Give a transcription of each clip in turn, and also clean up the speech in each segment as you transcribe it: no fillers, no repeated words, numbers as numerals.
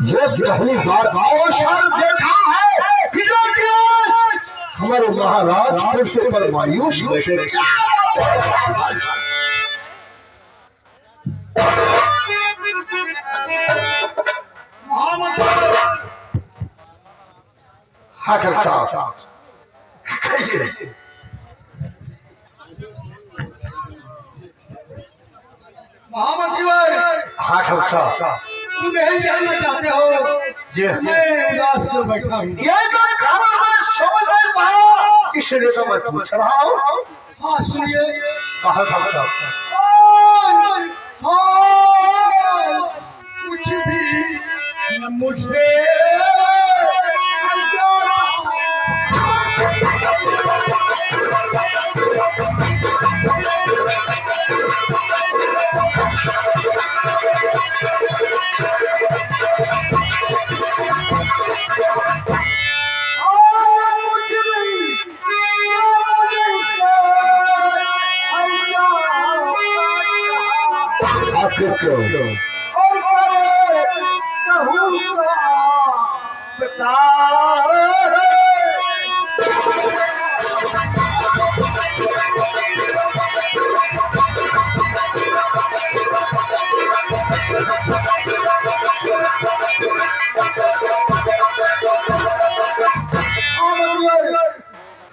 ये पहली बार अवसर देखा है कि हमारे महाराज कुर्सी पर मायूस बैठे। हाँ साहब हाँ साहब तुम यही जानना चाहते हो जी मैं उदास क्यों बैठा हूँ? ये जो कारण मैं समझ नहीं पाया इसलिए तो मैं पूछ रहा हूँ। हाँ सुनिए। कहा साहब कुछ भी न मुझसे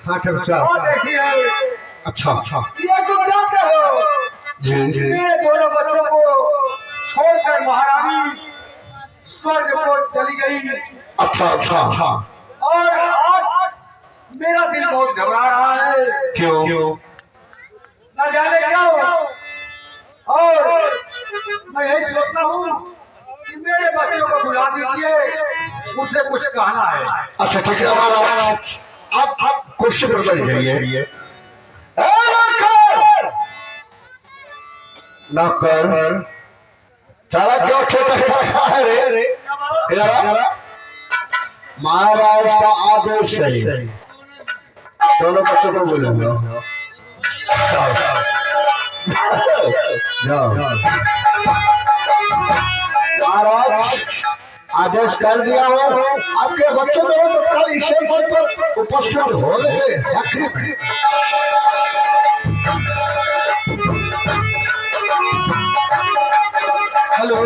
देखिए। अच्छा अच्छा ये तुम जानते हो मेरे दोनों बच्चों को छोड़कर महारानी स्वर्ग को चली गई। अच्छा अच्छा और आज मेरा दिल बहुत घबरा रहा है। क्यों न जाने क्यों। और मैं यही सोचता हूँ कि मेरे बच्चों को बुला दीजिए, मुझसे कुछ कहना है। अच्छा ठीक है आप क्वेश्चन बताइए। नौकर साला क्यों छोटा है रे? महाराज का आदेश है दोनों बच्चों को बोलूंगा महाराज आदेश कर दिया हो। आपके बच्चों दोनों तत्काल स्टेशन पर उपस्थित हो रहे। हेलो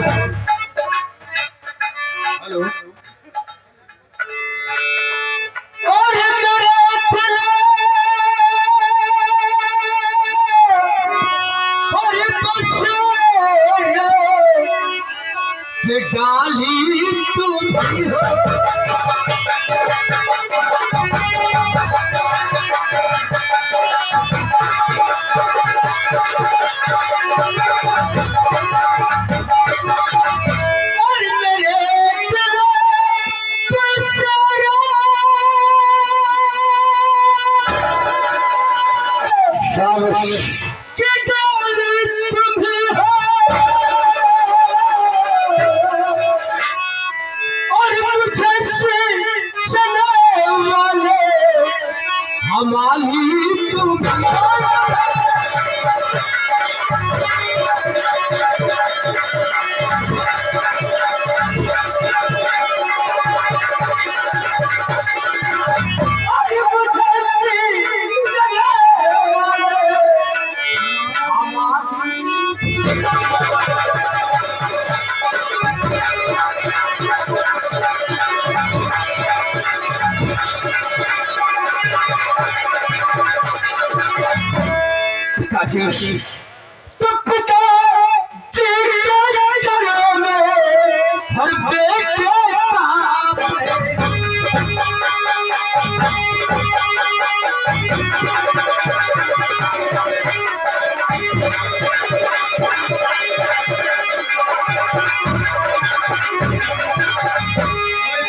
हेलो गाली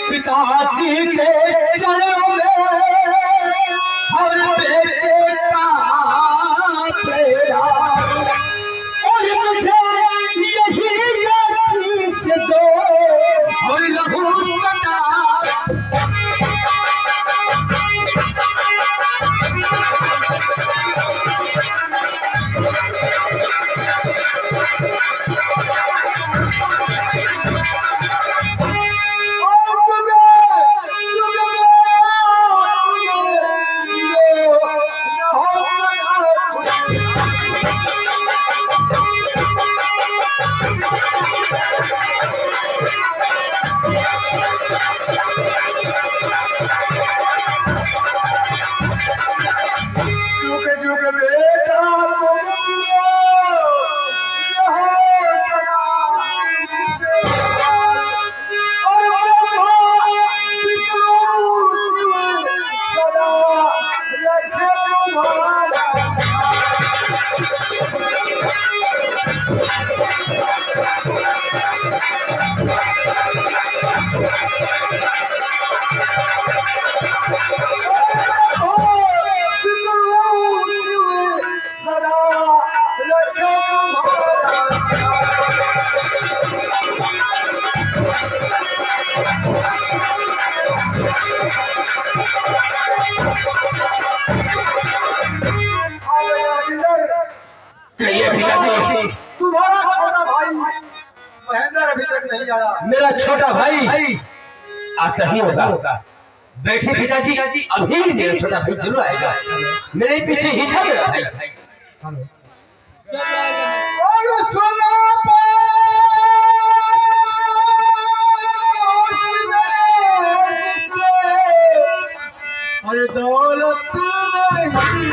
पिताजी के चरणों में हर बेटे का प्यार आया? मेरा छोटा भाई आता ही होगा। बैठे पिताजी, अभी मेरा छोटा भाई जरूर आएगा। मेरे पीछे ही था मेरा भाई। और सुना अरे दौलत नहीं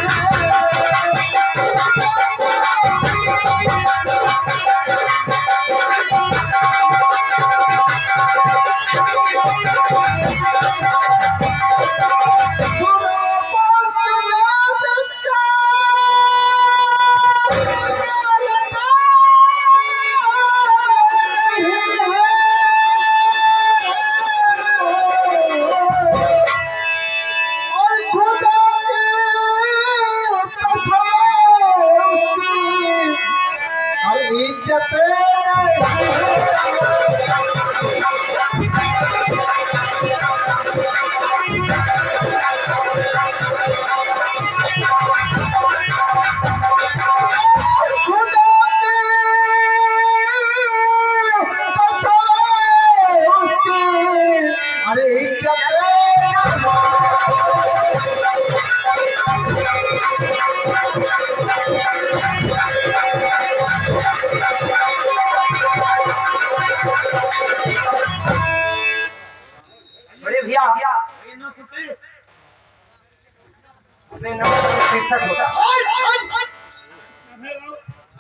बड़े भैया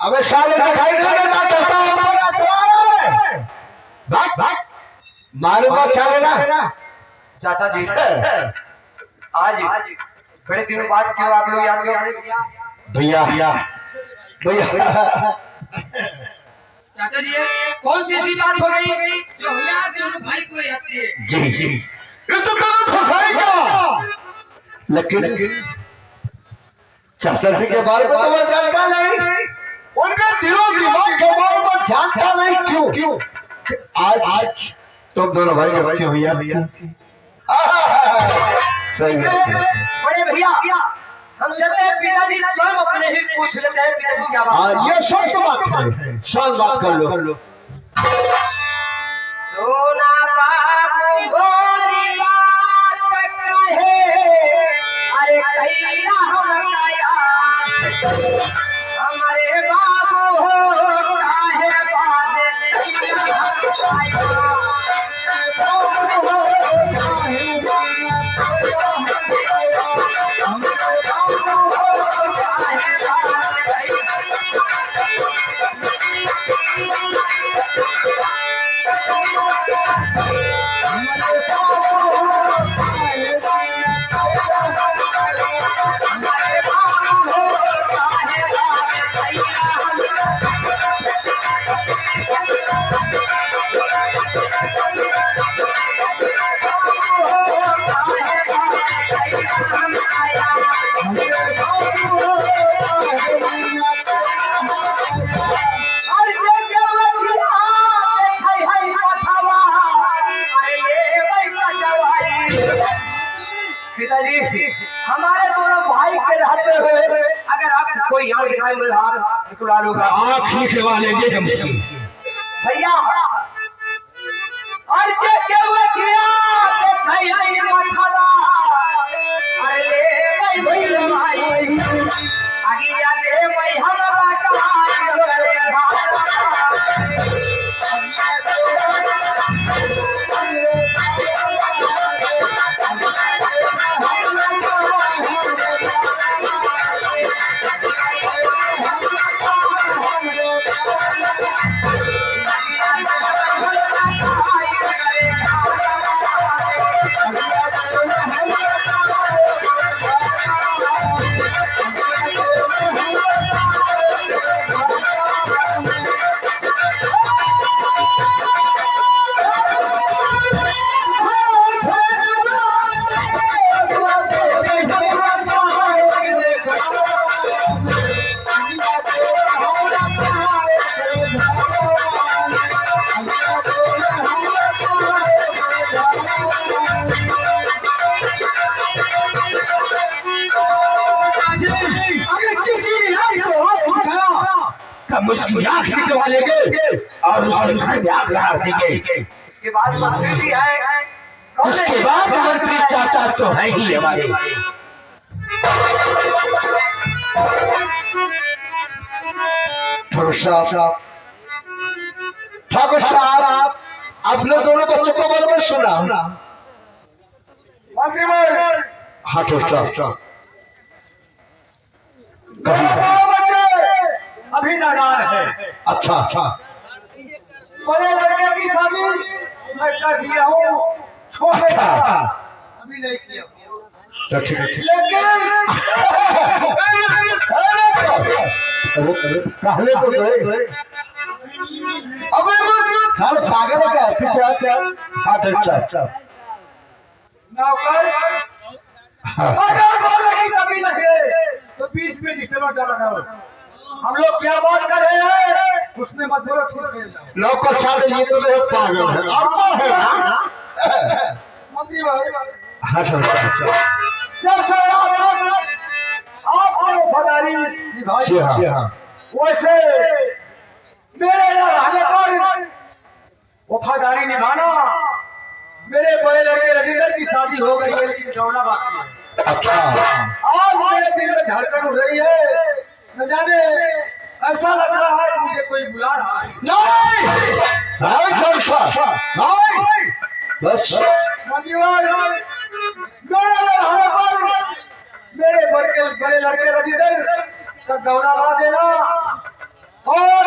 अबे साले दिखाई नहीं देता कहता हूं भाग भाग मारूंगा साले ना। चाचा जी, आज बड़े दिनों बाद क्यों आप लोग याद कर रहे हैं? भैया भैया चाचा जी, कौन सी ऐसी बात हो गई जो हमें आज दोनों भाई को याद किए? जी ये तो गलत फंसाएगा, लेकिन चाचा जी के बारे में तो मैं जानता नहीं, उनके दिलो दिमाग के बारे में जानता नहीं। क्यों आज तुम दोनों भाई के बच्चे भैया सही है। बड़े भैया हम चलते हैं, पिताजी स्वयं अपने ही पूछ लेते हैं पिताजी क्या बात। ये सख्त बात है, शान बात कर लो। सोना बाबू गोरी बात कहे, अरे कैला हम नया हमारे बाबू हो काहे बात कैला पिताजी हमारे दोनों भाई के रहते हुए अगर आप कोई यहाँ दिखाई में निकला लोगा आँख निकलवा लेंगे हमसे भैया। और जे केवे किया देखै हई मथला, अरे ले गई भाई आगे आगे भाई हम बाटा करे उसकी आंख निकलवा लेंगे और उसके घर में आग लगा देंगे। उसके बाद मंत्री जी है, उसके बाद मंत्री चाचा तो है ही हमारे। ठाकुर साहब, आप लोग दोनों बच्चों को बराबर सुना। मंत्री भाई, हाँ ठाकुर साहब, मेरे दोनों बच्चे अभी नादान है। अच्छा अच्छा, बड़े लड़के की शादी मैं कर दिया हूँ, छोटे का अभी नहीं किया। तो ठीक है, ठीक लेकिन पहले तो गए। अबे कल पागल है क्या? पीछे क्या? हाँ अच्छा, नौकर अगर बोले कि कभी लगे तो 20 में डिस्टर्बेंस डाला करो। हम लोग क्या बात कर रहे हैं उसमें मत बोलो, ठीक है? लोग को छाड़ ये तो मेरे पागल है और कौन है ना? मंत्री भाई, हाँ अच्छा, जैसे आपने वफादारी निभाई, जी हाँ, वैसे मेरे न रहने पर वफादारी निभाना। मेरे बड़े लड़के रजिंदर की शादी हो गई है लेकिन खिलौना बाकी है। अच्छा, आज मेरे दिल में धड़कन उठ रही है, न जाने ऐसा लग रहा है कि मुझे कोई बुला रहा है। नहीं बस मंजीवाल, मेरे रहने पर मेरे बड़े लड़के रजिंदर का गौना ला देना और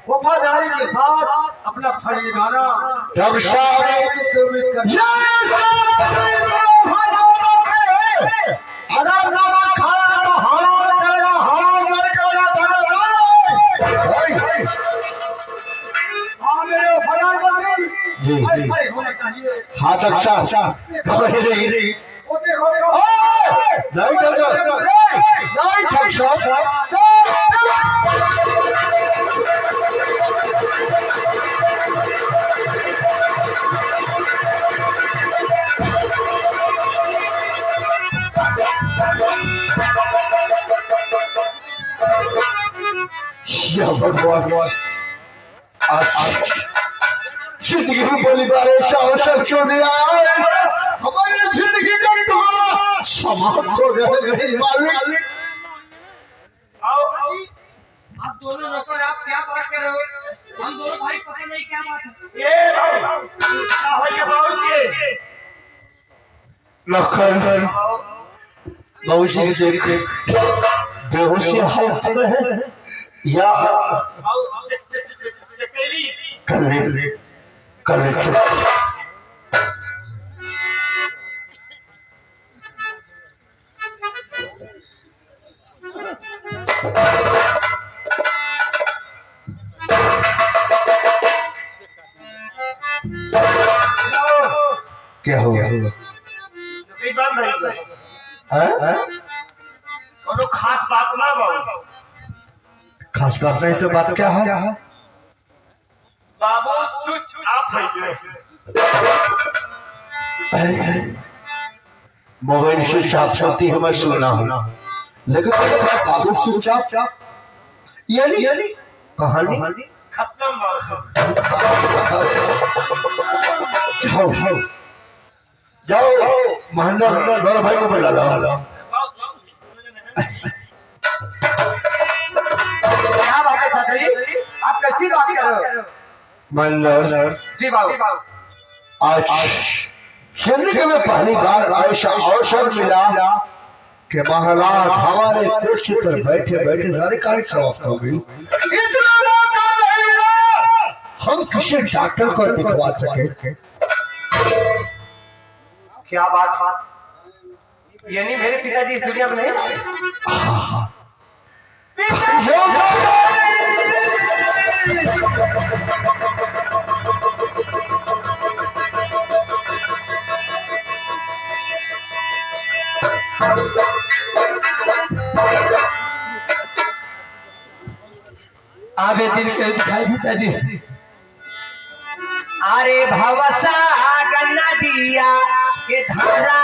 वफादारी के साथ अपना फर्ज निभाना। जब साहब तुमसे उम्मीद करता अगर नमक खाया तो हलाल करेगा, हलाल नहीं करेगा। हाँ मेरे वफादार बंधु, जी, जी। ऐसा ही होना चाहिए। हाथ अच्छा खबर ही नहीं वो देखो नहीं भगवान जिंदगी में पहली बार ऐसा अवसर क्यों नहीं आया? हमारी जिंदगी का टुकड़ा समाप्त हो गया मालिक। आप दोनों नौकर, आप क्या बात कर रहे हो? हम दोनों भाई पता नहीं क्या बात है। ये क्या हो गया बाबू जी? लखन बाबू जी के देख बेहोशी हालत में है या कर ले क्या हो गया? खास बात ना बाबू, खास बात नहीं तो बात क्या है? बाबू स्विच ऑफ है। मोबाइल स्विच ऑफ होती है मैं सुना हूँ, लेकिन बाबू स्विच ऑफ यानी कहानी खत्म बाबू। जाओ महेंद्र बड़ा भाई को बुला लो। क्या बात है चाचा जी, आप कैसी बात कर रहे हो? महेंद्र जी बाबू, आज जिंदगी में पहली बार ऐसा अवसर मिला कि महाराज हमारे कुर्सी पर बैठे बैठे सारी कार्य समाप्त हो गई। इतना मौका नहीं मिला हम किसी डॉक्टर को दिखवा सके। क्या बात, यानी मेरे पिताजी इस दुनिया में नहीं? आवे दिन के दिखाई पिताजी। अरे भवसा गन्ना दिया के धारा